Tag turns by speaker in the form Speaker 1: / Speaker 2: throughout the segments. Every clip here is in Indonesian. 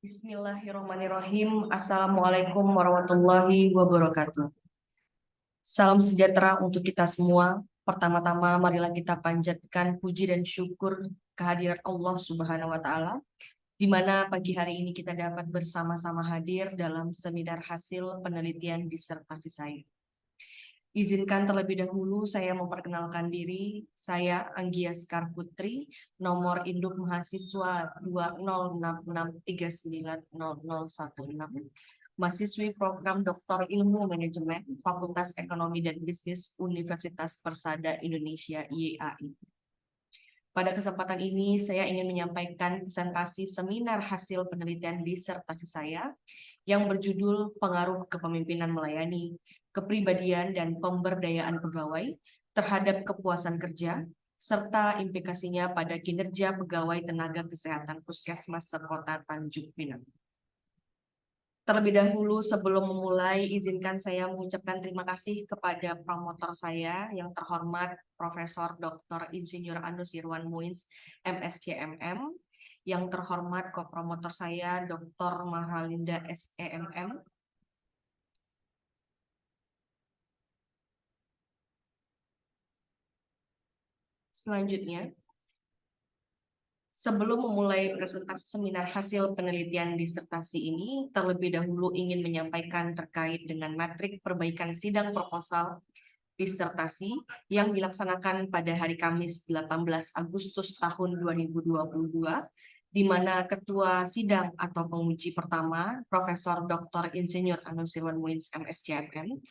Speaker 1: Bismillahirrahmanirrahim. Assalamualaikum warahmatullahi wabarakatuh. Salam sejahtera untuk kita semua. Pertama-tama, marilah kita panjatkan puji dan syukur kehadirat Allah Subhanahu wa Ta'ala, di mana pagi hari ini kita dapat bersama-sama hadir dalam seminar hasil penelitian disertasi saya. Izinkan terlebih dahulu saya memperkenalkan diri. Saya Anggia Sekar Putri, nomor induk mahasiswa 2066390016, mahasiswi program Doktor Ilmu Manajemen, Fakultas Ekonomi dan Bisnis Universitas Persada Indonesia YAI. Pada kesempatan ini, saya ingin menyampaikan presentasi seminar hasil penelitian disertasi saya yang berjudul Pengaruh Kepemimpinan Melayani, Kepribadian dan Pemberdayaan Pegawai terhadap Kepuasan Kerja, serta implikasinya pada kinerja pegawai tenaga kesehatan Puskesmas Sekota Tanjung Pinang. Terlebih dahulu, sebelum memulai, izinkan saya mengucapkan terima kasih kepada promotor saya yang terhormat Profesor Dr. Insinyur Anus Irwan Muins, MSc.MM, yang terhormat kopromotor saya Dr. Mahalinda SEMM, selanjutnya. Sebelum memulai presentasi seminar hasil penelitian disertasi ini, terlebih dahulu ingin menyampaikan terkait dengan matrik perbaikan sidang proposal disertasi yang dilaksanakan pada hari Kamis 18 Agustus tahun 2022, di mana Ketua Sidang atau penguji pertama, Profesor Dr. Insinyur Anus Irwan Muins MSc.MM,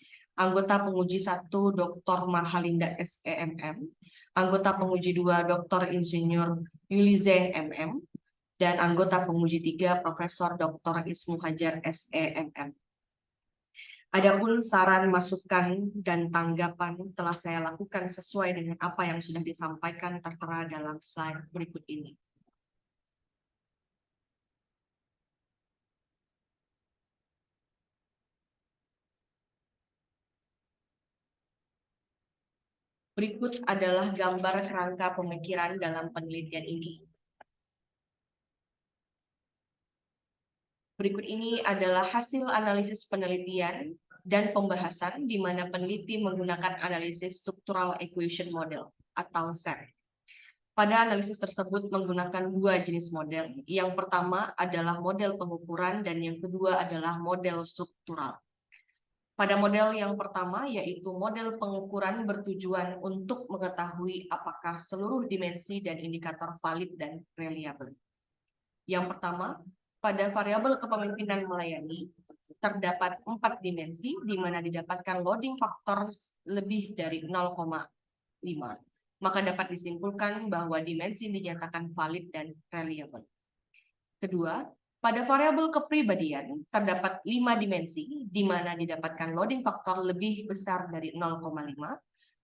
Speaker 1: anggota penguji 1 Dr. Marhalinda SEMM, anggota penguji 2 Dr. Insinyur Yulize MM, dan anggota penguji 3 Profesor Dr. Ismu Hajar SEMM. Adapun saran, masukan, dan tanggapan telah saya lakukan sesuai dengan apa yang sudah disampaikan tertera dalam slide berikut ini. Berikut adalah gambar kerangka pemikiran dalam penelitian ini. Berikut ini adalah hasil analisis penelitian dan pembahasan di mana peneliti menggunakan analisis Structural Equation Model atau SEM. Pada analisis tersebut menggunakan dua jenis model. Yang pertama adalah model pengukuran dan yang kedua adalah model struktural. Pada model yang pertama, yaitu model pengukuran, bertujuan untuk mengetahui apakah seluruh dimensi dan indikator valid dan reliable. Yang pertama, pada variabel kepemimpinan melayani, terdapat 4 dimensi, di mana didapatkan loading factor lebih dari 0,5. Maka dapat disimpulkan bahwa dimensi dinyatakan valid dan reliable. Kedua, pada variabel kepribadian terdapat 5 dimensi, di mana didapatkan loading faktor lebih besar dari 0,5,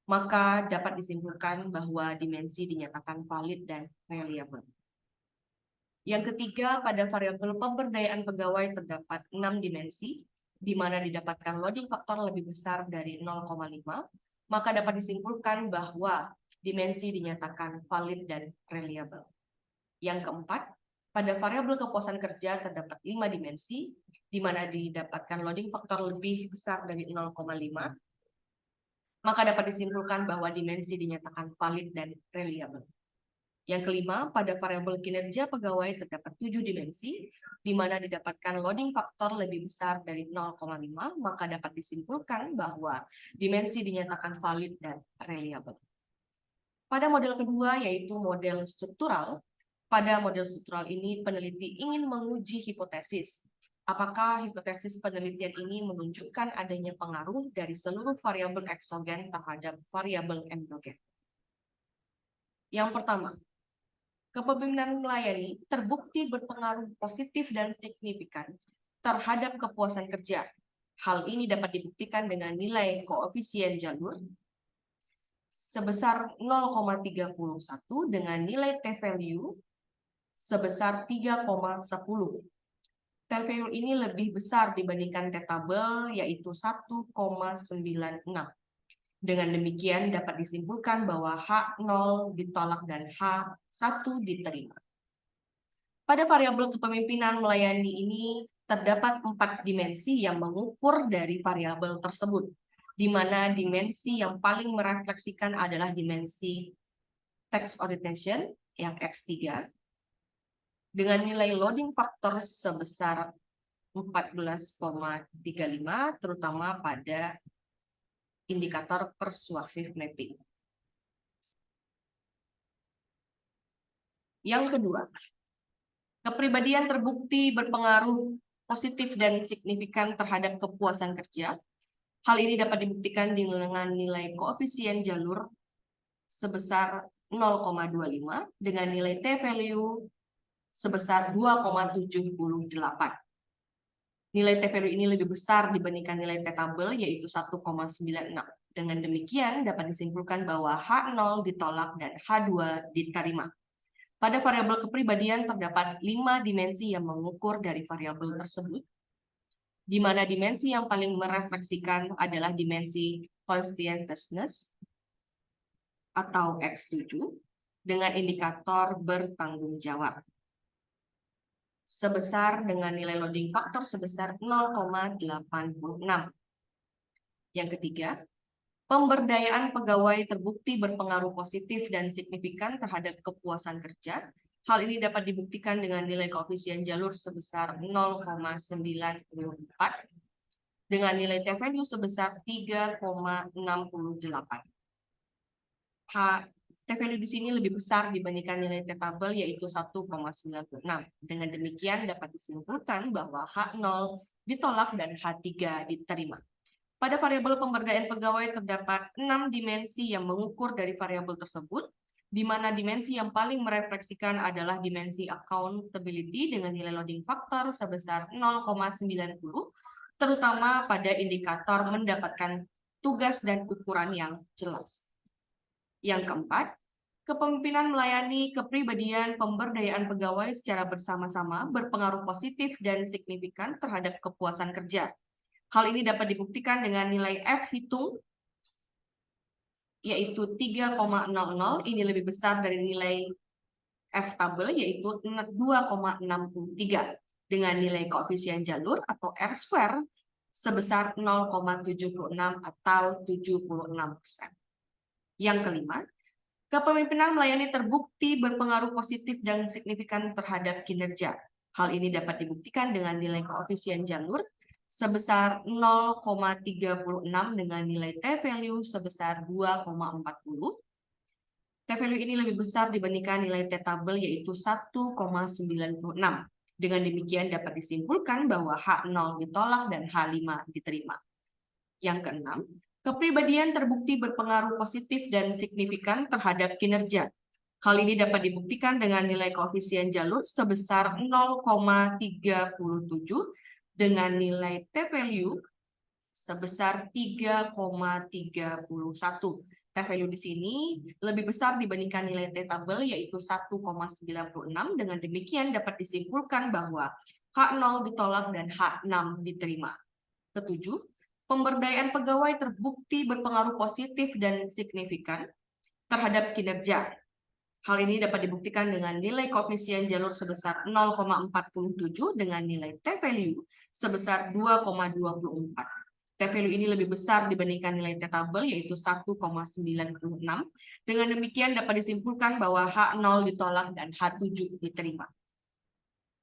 Speaker 1: maka dapat disimpulkan bahwa dimensi dinyatakan valid dan reliable. Yang ketiga, pada variabel pemberdayaan pegawai terdapat 6 dimensi, di mana didapatkan loading faktor lebih besar dari 0,5, maka dapat disimpulkan bahwa dimensi dinyatakan valid dan reliable. Yang keempat, pada variabel kepuasan kerja terdapat 5 dimensi, di mana didapatkan loading faktor lebih besar dari 0,5, maka dapat disimpulkan bahwa dimensi dinyatakan valid dan reliable. Yang kelima, pada variabel kinerja pegawai terdapat 7 dimensi, di mana didapatkan loading faktor lebih besar dari 0,5, maka dapat disimpulkan bahwa dimensi dinyatakan valid dan reliable. Pada model kedua, yaitu model struktural, pada model struktural ini peneliti ingin menguji hipotesis. Apakah hipotesis penelitian ini menunjukkan adanya pengaruh dari seluruh variabel eksogen terhadap variabel endogen? Yang pertama, kepemimpinan melayani terbukti berpengaruh positif dan signifikan terhadap kepuasan kerja. Hal ini dapat dibuktikan dengan nilai koefisien jalur sebesar 0,31 dengan nilai t-value sebesar 3,10. T-value ini lebih besar dibandingkan T-tabel, yaitu 1,96. Dengan demikian dapat disimpulkan bahwa H0 ditolak dan H1 diterima. Pada variabel kepemimpinan melayani ini terdapat 4 dimensi yang mengukur dari variabel tersebut, di mana dimensi yang paling merefleksikan adalah dimensi text orientation yang X3 dengan nilai loading factor sebesar 14,35 terutama pada indikator persuasive mapping. Yang kedua, kepribadian terbukti berpengaruh positif dan signifikan terhadap kepuasan kerja. Hal ini dapat dibuktikan dengan nilai koefisien jalur sebesar 0,25 dengan nilai T-value sebesar 2,78. Nilai T-value ini lebih besar dibandingkan nilai T-tabel yaitu 1,96. Dengan demikian dapat disimpulkan bahwa H0 ditolak dan H2 diterima. Pada variabel kepribadian terdapat 5 dimensi yang mengukur dari variabel tersebut, di mana dimensi yang paling merefleksikan adalah dimensi conscientiousness atau X7 dengan indikator bertanggung jawab sebesar dengan nilai loading factor sebesar 0,86. Yang ketiga, pemberdayaan pegawai terbukti berpengaruh positif dan signifikan terhadap kepuasan kerja. Hal ini dapat dibuktikan dengan nilai koefisien jalur sebesar 0,94 dengan nilai T-value sebesar 3,68. T-value di sini lebih besar dibandingkan nilai T-tabel yaitu 1,96. Dengan demikian dapat disimpulkan bahwa H0 ditolak dan H3 diterima. Pada variabel pemberdayaan pegawai terdapat 6 dimensi yang mengukur dari variabel tersebut, di mana dimensi yang paling merefleksikan adalah dimensi accountability dengan nilai loading factor sebesar 0,90, terutama pada indikator mendapatkan tugas dan ukuran yang jelas. Yang keempat, kepemimpinan melayani kepribadian pemberdayaan pegawai secara bersama-sama berpengaruh positif dan signifikan terhadap kepuasan kerja. Hal ini dapat dibuktikan dengan nilai F hitung yaitu 3,00, ini lebih besar dari nilai F tabel yaitu 2,63 dengan nilai koefisien jalur atau R square sebesar 0,76 atau 76%. Yang kelima, kepemimpinan melayani terbukti berpengaruh positif dan signifikan terhadap kinerja. Hal ini dapat dibuktikan dengan nilai koefisien jalur sebesar 0,36 dengan nilai T-value sebesar 2,40. T-value ini lebih besar dibandingkan nilai T-tabel yaitu 1,96. Dengan demikian dapat disimpulkan bahwa H0 ditolak dan H5 diterima. Yang keenam, kepribadian terbukti berpengaruh positif dan signifikan terhadap kinerja. Hal ini dapat dibuktikan dengan nilai koefisien jalur sebesar 0,37 dengan nilai T-value sebesar 3,31. T-value di sini lebih besar dibandingkan nilai T-tabel yaitu 1,96. Dengan demikian dapat disimpulkan bahwa H0 ditolak dan H6 diterima. Ketujuh, pemberdayaan pegawai terbukti berpengaruh positif dan signifikan terhadap kinerja. Hal ini dapat dibuktikan dengan nilai koefisien jalur sebesar 0,47 dengan nilai T-value sebesar 2,24. T-value ini lebih besar dibandingkan nilai T-tabel yaitu 1,96. Dengan demikian dapat disimpulkan bahwa H0 ditolak dan H7 diterima.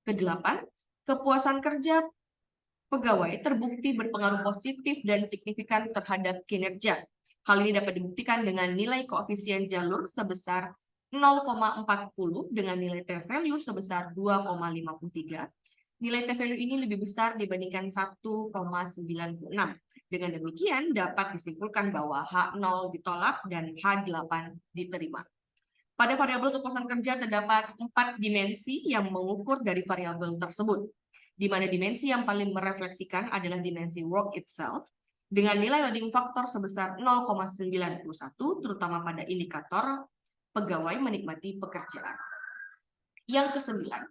Speaker 1: Kedelapan, kepuasan kerja pegawai terbukti berpengaruh positif dan signifikan terhadap kinerja. Hal ini dapat dibuktikan dengan nilai koefisien jalur sebesar 0,40 dengan nilai T-value sebesar 2,53. Nilai T-value ini lebih besar dibandingkan 1,96. Dengan demikian dapat disimpulkan bahwa H0 ditolak dan H8 diterima. Pada variabel kepuasan kerja terdapat 4 dimensi yang mengukur dari variabel tersebut, di mana dimensi yang paling merefleksikan adalah dimensi work itself dengan nilai loading factor sebesar 0,91 terutama pada indikator pegawai menikmati pekerjaan. Yang kesembilan,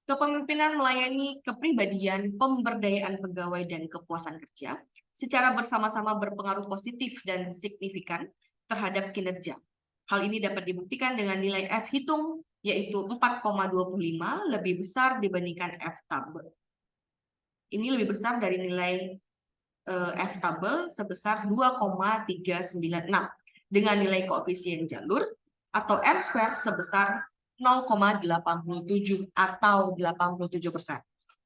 Speaker 1: kepemimpinan melayani kepribadian, pemberdayaan pegawai dan kepuasan kerja secara bersama-sama berpengaruh positif dan signifikan terhadap kinerja. Hal ini dapat dibuktikan dengan nilai F hitung yaitu 4,25 lebih besar dibandingkan F-tabel. Ini lebih besar dari nilai F-tabel sebesar 2,396 dengan nilai koefisien jalur atau R-square sebesar 0,87 atau 87%.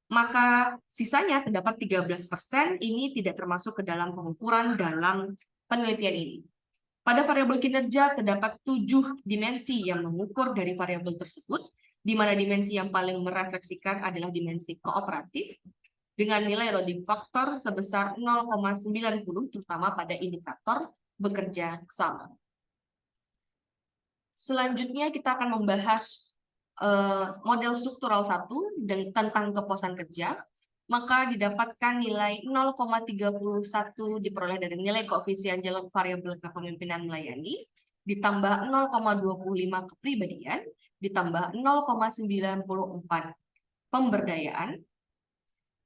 Speaker 1: Maka sisanya terdapat 13% ini tidak termasuk ke dalam pengukuran dalam penelitian ini. Pada variabel kinerja terdapat 7 dimensi yang mengukur dari variabel tersebut, di mana dimensi yang paling merefleksikan adalah dimensi kooperatif dengan nilai loading factor sebesar 0,90 terutama pada indikator bekerja sama. Selanjutnya kita akan membahas model struktural 1 dan tentang kepuasan kerja. Maka didapatkan nilai 0,31 diperoleh dari nilai koefisien jalur variabel kepemimpinan melayani, ditambah 0,25 kepribadian, ditambah 0,94 pemberdayaan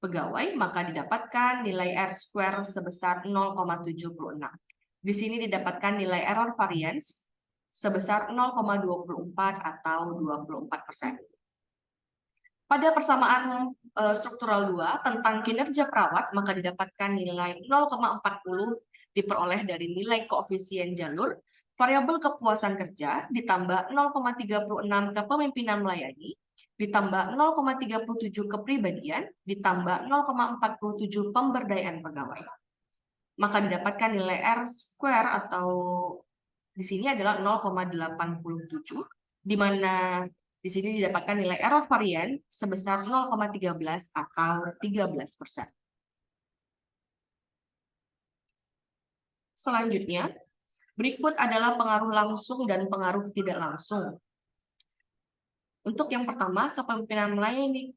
Speaker 1: pegawai, maka didapatkan nilai R-square sebesar 0,76. Di sini didapatkan nilai error variance sebesar 0,24 atau 24%. Pada persamaan struktural 2 tentang kinerja perawat, maka didapatkan nilai 0,40 diperoleh dari nilai koefisien jalur, variabel kepuasan kerja, ditambah 0,36 kepemimpinan melayani, ditambah 0,37 kepribadian, ditambah 0,47 pemberdayaan pegawai. Maka didapatkan nilai R-square atau di sini adalah 0,87, di mana di sini didapatkan nilai error varian sebesar 0,13 atau 13%. Selanjutnya, berikut adalah pengaruh langsung dan pengaruh tidak langsung. Untuk yang pertama, kepemimpinan melayani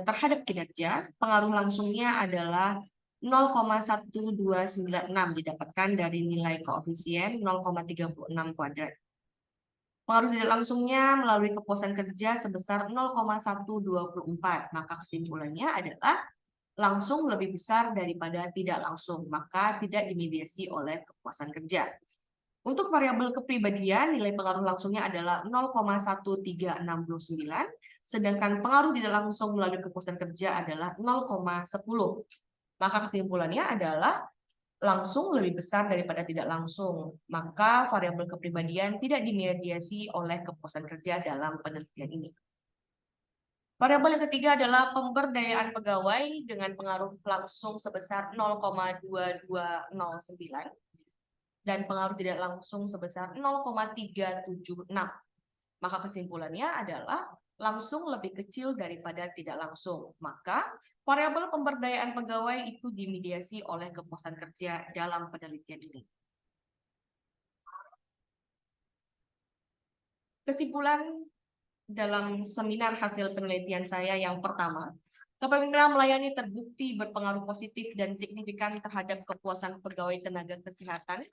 Speaker 1: terhadap kinerja, pengaruh langsungnya adalah 0,1296 didapatkan dari nilai koefisien 0,36 kuadrat. Pengaruh tidak langsungnya melalui kepuasan kerja sebesar 0,124. Maka kesimpulannya adalah langsung lebih besar daripada tidak langsung, maka tidak dimediasi oleh kepuasan kerja. Untuk variabel kepribadian, nilai pengaruh langsungnya adalah 0,1369, sedangkan pengaruh tidak langsung melalui kepuasan kerja adalah 0,10. Maka kesimpulannya adalah langsung lebih besar daripada tidak langsung. Maka variabel kepribadian tidak dimediasi oleh kepuasan kerja dalam penelitian ini. Variabel yang ketiga adalah pemberdayaan pegawai dengan pengaruh langsung sebesar 0,2209 dan pengaruh tidak langsung sebesar 0,376. Maka kesimpulannya adalah langsung lebih kecil daripada tidak langsung. Maka variabel pemberdayaan pegawai itu dimediasi oleh kepuasan kerja dalam penelitian ini. Kesimpulan dalam seminar hasil penelitian saya yang pertama, kepemimpinan melayani terbukti berpengaruh positif dan signifikan terhadap kepuasan pegawai tenaga kesehatan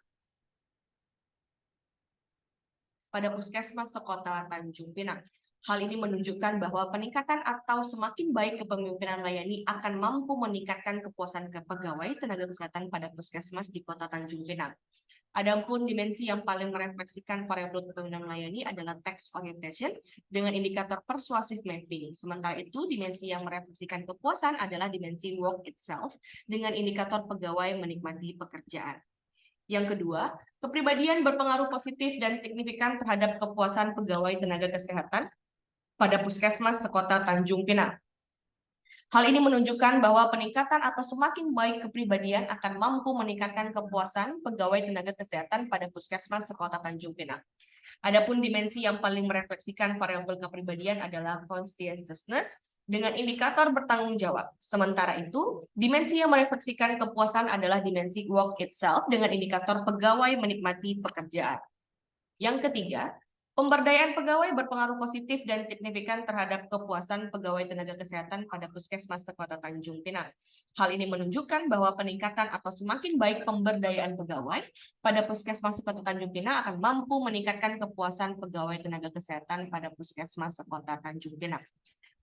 Speaker 1: pada Puskesmas Sekota Tanjung Pinang. Hal ini menunjukkan bahwa peningkatan atau semakin baik kepemimpinan melayani akan mampu meningkatkan kepuasan pegawai tenaga kesehatan pada puskesmas di Kota Tanjung Pinang. Adapun dimensi yang paling merefleksikan variabel kepemimpinan melayani adalah text orientation dengan indikator persuasive mapping. Sementara itu, dimensi yang merefleksikan kepuasan adalah dimensi work itself dengan indikator pegawai menikmati pekerjaan. Yang kedua, kepribadian berpengaruh positif dan signifikan terhadap kepuasan pegawai tenaga kesehatan pada Puskesmas Sekota Tanjung Pinang. Hal ini menunjukkan bahwa peningkatan atau semakin baik kepribadian akan mampu meningkatkan kepuasan pegawai tenaga kesehatan pada Puskesmas Sekota Tanjung Pinang. Adapun dimensi yang paling merefleksikan variabel kepribadian adalah conscientiousness dengan indikator bertanggung jawab. Sementara itu, dimensi yang merefleksikan kepuasan adalah dimensi work itself dengan indikator pegawai menikmati pekerjaan. Yang ketiga, pemberdayaan pegawai berpengaruh positif dan signifikan terhadap kepuasan pegawai tenaga kesehatan pada Puskesmas Sekota Tanjung Pinang. Hal ini menunjukkan bahwa peningkatan atau semakin baik pemberdayaan pegawai pada Puskesmas Sekota Tanjung Pinang akan mampu meningkatkan kepuasan pegawai tenaga kesehatan pada Puskesmas Sekota Tanjung Pinang.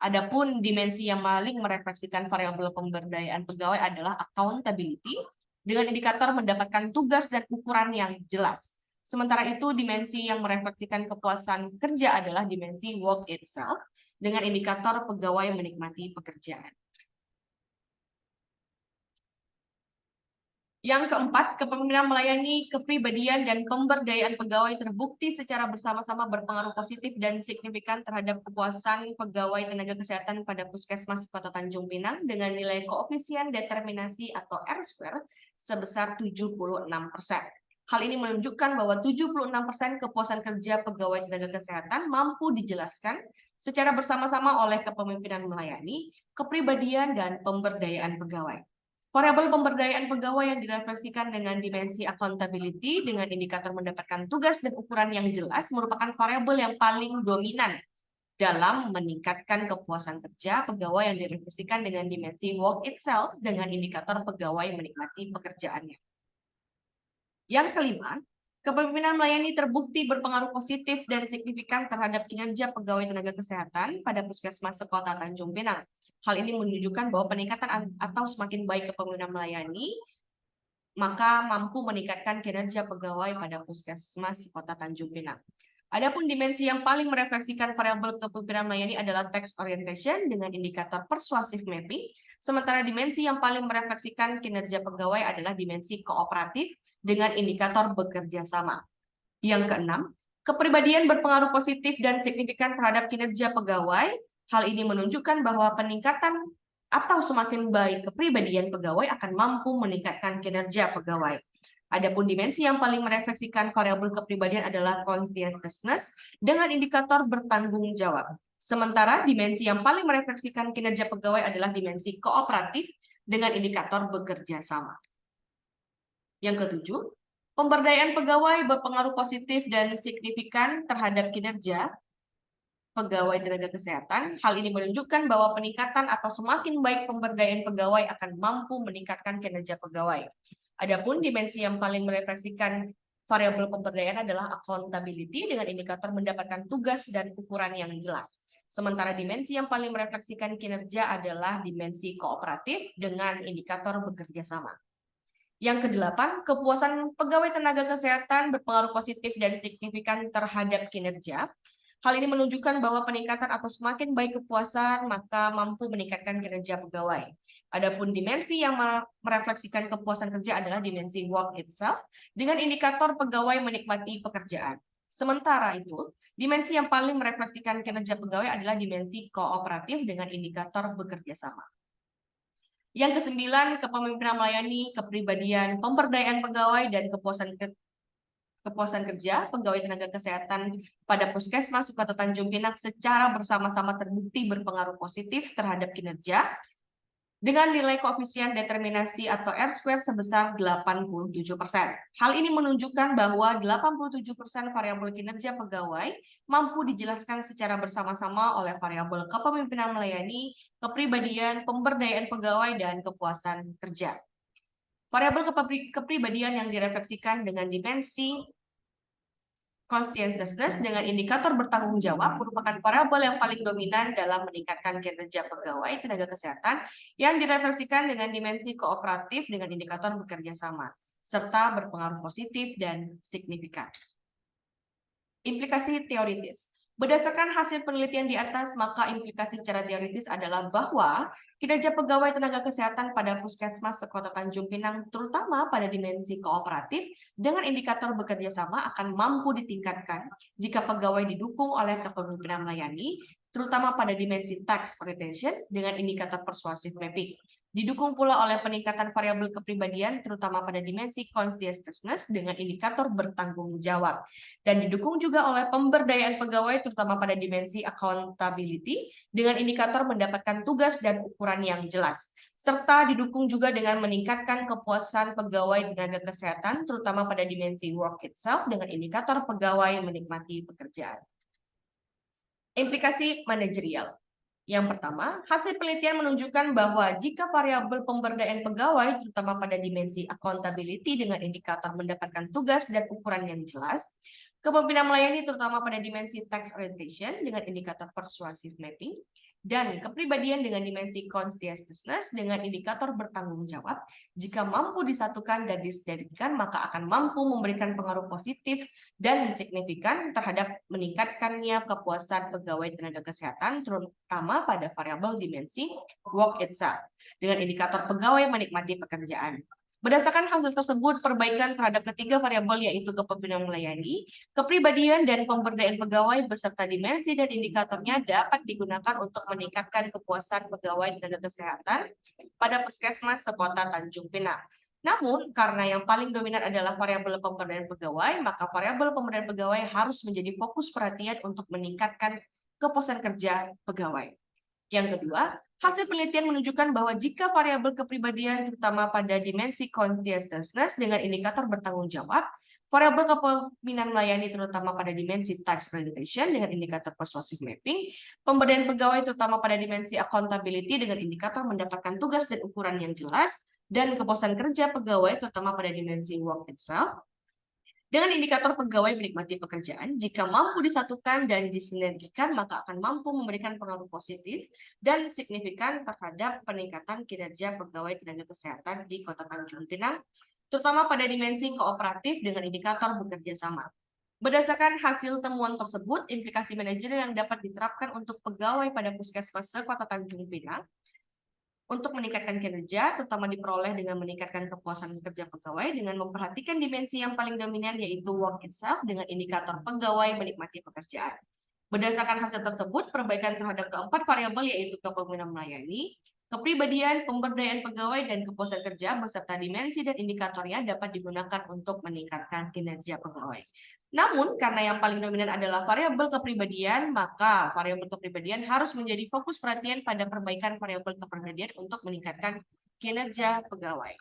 Speaker 1: Adapun dimensi yang paling merefleksikan variabel pemberdayaan pegawai adalah accountability dengan indikator mendapatkan tugas dan ukuran yang jelas. Sementara itu, dimensi yang merefleksikan kepuasan kerja adalah dimensi work itself dengan indikator pegawai menikmati pekerjaan. Yang keempat, kepemimpinan melayani kepribadian dan pemberdayaan pegawai terbukti secara bersama-sama berpengaruh positif dan signifikan terhadap kepuasan pegawai tenaga kesehatan pada Puskesmas Kota Tanjung Pinang dengan nilai koefisien determinasi atau R-square sebesar 76%. Hal ini menunjukkan bahwa 76% kepuasan kerja pegawai tenaga kesehatan mampu dijelaskan secara bersama-sama oleh kepemimpinan melayani, kepribadian, dan pemberdayaan pegawai. Variabel pemberdayaan pegawai yang direfleksikan dengan dimensi accountability dengan indikator mendapatkan tugas dan ukuran yang jelas merupakan variabel yang paling dominan dalam meningkatkan kepuasan kerja pegawai yang direfleksikan dengan dimensi work itself dengan indikator pegawai menikmati pekerjaannya. Yang kelima, kepemimpinan melayani terbukti berpengaruh positif dan signifikan terhadap kinerja pegawai tenaga kesehatan pada Puskesmas Sekota Tanjung Pinang. Hal ini menunjukkan bahwa peningkatan atau semakin baik kepemimpinan melayani, maka mampu meningkatkan kinerja pegawai pada Puskesmas Kota Tanjung Pinang. Adapun dimensi yang paling merefleksikan variabel kepemimpinan melayani adalah text orientation dengan indikator persuasive mapping, sementara dimensi yang paling merefleksikan kinerja pegawai adalah dimensi kooperatif dengan indikator bekerja sama. Yang keenam, kepribadian berpengaruh positif dan signifikan terhadap kinerja pegawai. Hal ini menunjukkan bahwa peningkatan atau semakin baik kepribadian pegawai akan mampu meningkatkan kinerja pegawai. Adapun dimensi yang paling merefleksikan variabel kepribadian adalah conscientiousness dengan indikator bertanggung jawab. Sementara dimensi yang paling merefleksikan kinerja pegawai adalah dimensi kooperatif dengan indikator bekerja sama. Yang ketujuh, pemberdayaan pegawai berpengaruh positif dan signifikan terhadap kinerja pegawai tenaga kesehatan. Hal ini menunjukkan bahwa peningkatan atau semakin baik pemberdayaan pegawai akan mampu meningkatkan kinerja pegawai. Adapun dimensi yang paling merefleksikan variabel pemberdayaan adalah accountability dengan indikator mendapatkan tugas dan ukuran yang jelas. Sementara dimensi yang paling merefleksikan kinerja adalah dimensi kooperatif dengan indikator bekerja sama. Yang kedelapan, kepuasan pegawai tenaga kesehatan berpengaruh positif dan signifikan terhadap kinerja. Hal ini menunjukkan bahwa peningkatan atau semakin baik kepuasan maka mampu meningkatkan kinerja pegawai. Adapun dimensi yang merefleksikan kepuasan kerja adalah dimensi work itself dengan indikator pegawai menikmati pekerjaan. Sementara itu, dimensi yang paling merefleksikan kinerja pegawai adalah dimensi kooperatif dengan indikator bekerja sama. Yang kesembilan, kepemimpinan melayani, kepribadian, pemberdayaan pegawai, dan kepuasan kerja pegawai tenaga kesehatan pada Puskesmas Kota Tanjung Pinang secara bersama-sama terbukti berpengaruh positif terhadap kinerja dengan nilai koefisien determinasi atau R-square sebesar 87%. Hal ini menunjukkan bahwa 87% variabel kinerja pegawai mampu dijelaskan secara bersama-sama oleh variabel kepemimpinan melayani, kepribadian, pemberdayaan pegawai, dan kepuasan kerja. Variabel kepribadian yang direfleksikan dengan dimensi conscientiousness dengan indikator bertanggung jawab merupakan variabel yang paling dominan dalam meningkatkan kinerja pegawai tenaga kesehatan yang direfleksikan dengan dimensi kooperatif dengan indikator bekerja sama, serta berpengaruh positif dan signifikan. Implikasi teoritis. Berdasarkan hasil penelitian di atas, maka implikasi secara teoritis adalah bahwa kinerja pegawai tenaga kesehatan pada Puskesmas Sekota Tanjung Pinang, terutama pada dimensi kooperatif, dengan indikator bekerja sama akan mampu ditingkatkan jika pegawai didukung oleh kepemimpinan melayani, terutama pada dimensi task retention dengan indikator persuasive mapping. Didukung pula oleh peningkatan variabel kepribadian, terutama pada dimensi conscientiousness dengan indikator bertanggung jawab. Dan didukung juga oleh pemberdayaan pegawai, terutama pada dimensi accountability dengan indikator mendapatkan tugas dan ukuran yang jelas. Serta didukung juga dengan meningkatkan kepuasan pegawai tenaga kesehatan, terutama pada dimensi work itself dengan indikator pegawai menikmati pekerjaan. Implikasi manajerial. Yang pertama, hasil penelitian menunjukkan bahwa jika variabel pemberdayaan pegawai, terutama pada dimensi accountability dengan indikator mendapatkan tugas dan ukuran yang jelas, kepemimpinan melayani terutama pada dimensi task orientation dengan indikator persuasive mapping, dan kepribadian dengan dimensi conscientiousness dengan indikator bertanggung jawab, jika mampu disatukan dan disinergikan, maka akan mampu memberikan pengaruh positif dan signifikan terhadap meningkatkannya kepuasan pegawai tenaga kesehatan, terutama pada variabel dimensi work itself, dengan indikator pegawai menikmati pekerjaan. Berdasarkan hasil tersebut, perbaikan terhadap ketiga variabel yaitu kepemimpinan melayani, kepribadian, dan pemberdayaan pegawai beserta dimensi dan indikatornya dapat digunakan untuk meningkatkan kepuasan pegawai tenaga kesehatan pada puskesmas sekota Tanjung Pinang. Namun, karena yang paling dominan adalah variabel pemberdayaan pegawai, maka variabel pemberdayaan pegawai harus menjadi fokus perhatian untuk meningkatkan kepuasan kerja pegawai. Yang kedua, hasil penelitian menunjukkan bahwa jika variabel kepribadian terutama pada dimensi conscientiousness dengan indikator bertanggung jawab, variabel kepemimpinan melayani terutama pada dimensi task orientation dengan indikator persuasive mapping, pemberdayaan pegawai terutama pada dimensi accountability dengan indikator mendapatkan tugas dan ukuran yang jelas, dan kepuasan kerja pegawai terutama pada dimensi work itself, dengan indikator pegawai menikmati pekerjaan, jika mampu disatukan dan disinergikan, maka akan mampu memberikan pengaruh positif dan signifikan terhadap peningkatan kinerja pegawai tenaga kesehatan di Kota Tanjung Pinang, terutama pada dimensi kooperatif dengan indikator bekerja sama. Berdasarkan hasil temuan tersebut, implikasi manajerial yang dapat diterapkan untuk pegawai pada puskesmas Kota Tanjung Pinang untuk meningkatkan kinerja, terutama diperoleh dengan meningkatkan kepuasan kerja pegawai dengan memperhatikan dimensi yang paling dominan yaitu work itself dengan indikator pegawai menikmati pekerjaan. Berdasarkan hasil tersebut, perbaikan terhadap keempat variabel yaitu kepemimpinan melayani, kepribadian, pemberdayaan pegawai, dan kepuasan kerja beserta dimensi dan indikatornya dapat digunakan untuk meningkatkan kinerja pegawai. Namun, karena yang paling dominan adalah variabel kepribadian, maka variabel kepribadian harus menjadi fokus perhatian pada perbaikan variabel kepribadian untuk meningkatkan kinerja pegawai.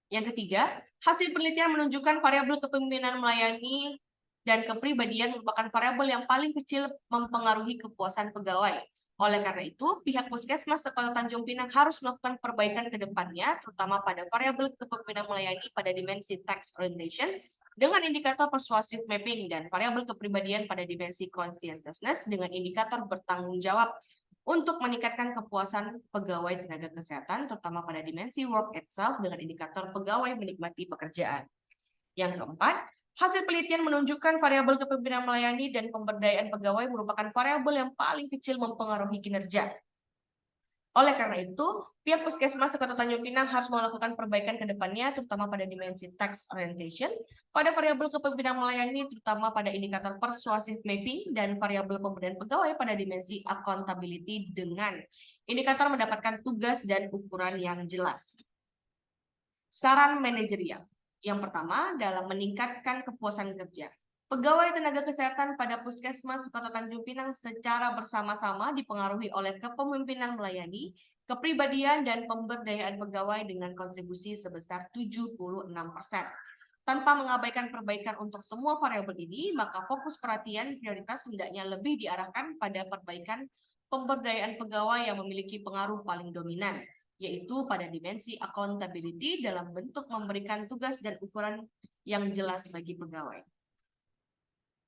Speaker 1: Yang ketiga, hasil penelitian menunjukkan variabel kepemimpinan melayani dan kepribadian merupakan variabel yang paling kecil mempengaruhi kepuasan pegawai. Oleh karena itu, pihak puskesmas Sekota Tanjung Pinang harus melakukan perbaikan ke depannya, terutama pada variabel kepemimpinan melayani pada dimensi task orientation dengan indikator persuasive mapping dan variabel kepribadian pada dimensi conscientiousness dengan indikator bertanggung jawab untuk meningkatkan kepuasan pegawai tenaga kesehatan, terutama pada dimensi work itself dengan indikator pegawai menikmati pekerjaan. Yang keempat, hasil penelitian menunjukkan variabel kepemimpinan melayani dan pemberdayaan pegawai merupakan variabel yang paling kecil mempengaruhi kinerja. Oleh karena itu, pihak puskesmas Sekota Tanjung Pinang harus melakukan perbaikan ke depannya, terutama pada dimensi task orientation, pada variabel kepemimpinan melayani, terutama pada indikator persuasive mapping, dan variabel pemberdayaan pegawai pada dimensi accountability dengan indikator mendapatkan tugas dan ukuran yang jelas. Saran manajerial. Yang pertama, dalam meningkatkan kepuasan kerja. Pegawai tenaga kesehatan pada puskesmas Kota Tanjung Pinang secara bersama-sama dipengaruhi oleh kepemimpinan melayani, kepribadian, dan pemberdayaan pegawai dengan kontribusi sebesar 76%. Tanpa mengabaikan perbaikan untuk semua variabel ini, maka fokus perhatian prioritas hendaknya lebih diarahkan pada perbaikan pemberdayaan pegawai yang memiliki pengaruh paling dominan, yaitu pada dimensi accountability dalam bentuk memberikan tugas dan ukuran yang jelas bagi pegawai.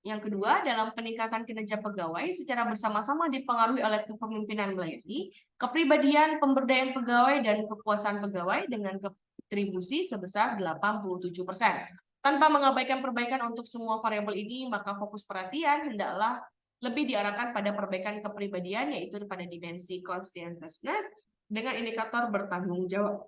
Speaker 1: Yang kedua, dalam peningkatan kinerja pegawai secara bersama-sama dipengaruhi oleh kepemimpinan melayani, kepribadian, pemberdayaan pegawai, dan kepuasan pegawai dengan kontribusi sebesar 87%. Tanpa mengabaikan perbaikan untuk semua variabel ini, maka fokus perhatian hendaklah lebih diarahkan pada perbaikan kepribadian, yaitu pada dimensi conscientiousness dengan indikator bertanggung jawab.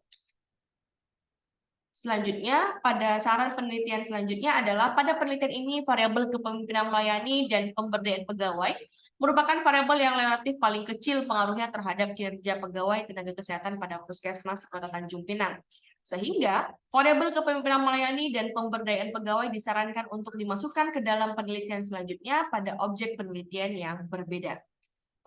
Speaker 1: Selanjutnya, pada saran penelitian selanjutnya adalah pada penelitian ini variabel kepemimpinan melayani dan pemberdayaan pegawai merupakan variabel yang relatif paling kecil pengaruhnya terhadap kinerja pegawai tenaga kesehatan pada puskesmas Kota Tanjung Pinang. Sehingga, variabel kepemimpinan melayani dan pemberdayaan pegawai disarankan untuk dimasukkan ke dalam penelitian selanjutnya pada objek penelitian yang berbeda.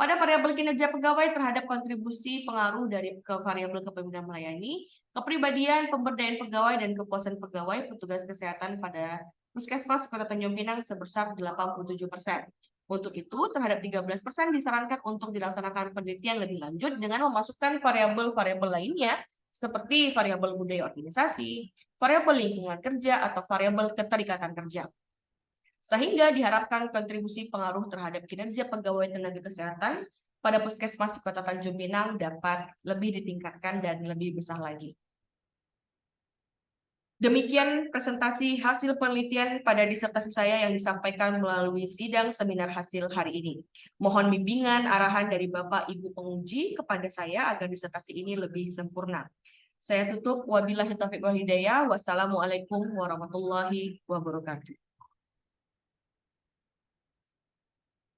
Speaker 1: Pada variabel kinerja pegawai terhadap kontribusi pengaruh dari variabel kepemimpinan melayani, kepribadian, pemberdayaan pegawai, dan kepuasan pegawai petugas kesehatan pada puskesmas Kota Tanjung Pinang sebesar 87%. Untuk itu, terhadap 13% disarankan untuk dilaksanakan penelitian lebih lanjut dengan memasukkan variabel-variabel lainnya seperti variabel budaya organisasi, variabel lingkungan kerja, atau variabel keterikatan kerja. Sehingga diharapkan kontribusi pengaruh terhadap kinerja pegawai tenaga kesehatan pada Puskesmas Kota Tanjung Pinang dapat lebih ditingkatkan dan lebih besar lagi. Demikian presentasi hasil penelitian pada disertasi saya yang disampaikan melalui sidang seminar hasil hari ini. Mohon bimbingan arahan dari Bapak Ibu penguji kepada saya agar disertasi ini lebih sempurna. Saya tutup, wabillahi taufiq wal hidayah. Wassalamualaikum warahmatullahi wabarakatuh.